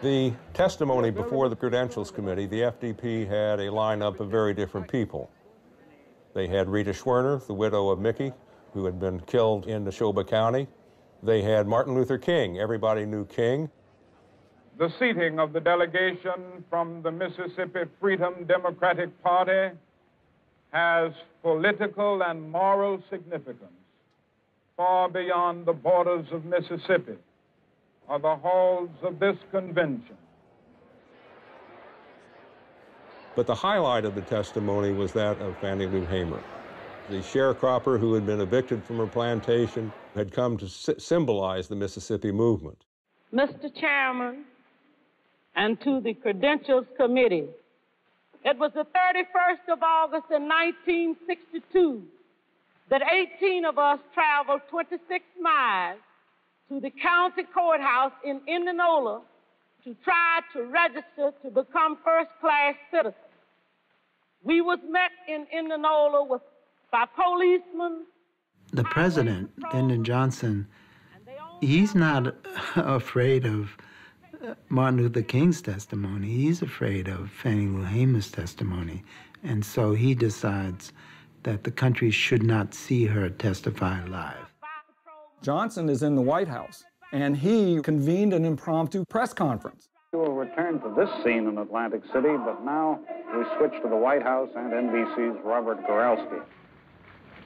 The testimony before the Credentials Committee, the FDP had a lineup of very different people. They had Rita Schwerner, the widow of Mickey, who had been killed in Neshoba County. They had Martin Luther King. Everybody knew King. The seating of the delegation from the Mississippi Freedom Democratic Party has political and moral significance far beyond the borders of Mississippi or the halls of this convention. But the highlight of the testimony was that of Fannie Lou Hamer. The sharecropper who had been evicted from her plantation had come to symbolize the Mississippi movement. Mr. Chairman, and to the Credentials Committee, it was the 31st of August in 1962 that 18 of us traveled 26 miles to the county courthouse in Indianola to try to register to become first-class citizens. We was met in Indianola by policemen. The president, Lyndon Johnson, he's not afraid of Martin Luther King's testimony. He's afraid of Fannie Lou Hamer's testimony. And so he decides that the country should not see her testify live. Johnson is in the White House, and he convened an impromptu press conference. We will return to this scene in Atlantic City, but now we switch to the White House and NBC's Robert Goralski.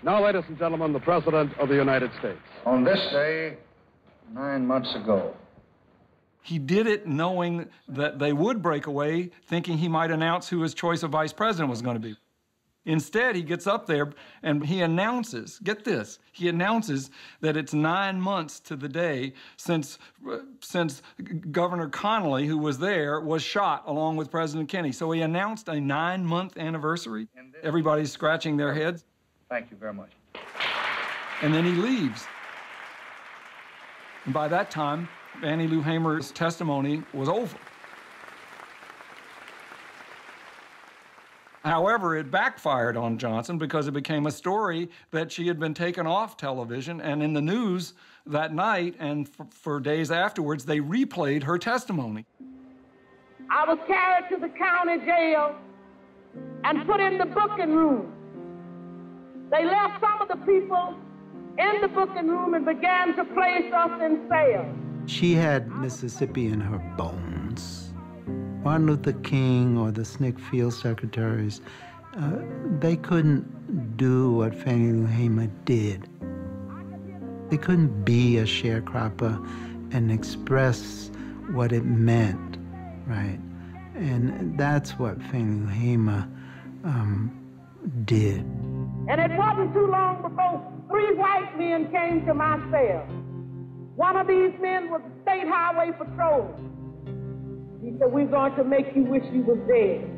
Now, ladies and gentlemen, the President of the United States. On this day, 9 months ago. He did it knowing that they would break away, thinking he might announce who his choice of vice president was going to be. Instead, he gets up there and he announces, get this, he announces that it's 9 months to the day since Governor Connolly, who was there, was shot along with President Kennedy. So he announced a 9-month anniversary. Everybody's scratching their heads. Thank you very much. And then he leaves. And by that time, Fannie Lou Hamer's testimony was over. However, it backfired on Johnson because it became a story that she had been taken off television, and in the news that night and for days afterwards, they replayed her testimony. I was carried to the county jail and put in the booking room. They left some of the people in the booking room and began to place us in cells. She had Mississippi in her bones. Martin Luther King or the SNCC field secretaries, they couldn't do what Fannie Lou Hamer did. They couldn't be a sharecropper and express what it meant, right? And that's what Fannie Lou Hamer did. And it wasn't too long before 3 white men came to my cell. One of these men was a state highway patrol. He said, "We're going to make you wish you was dead."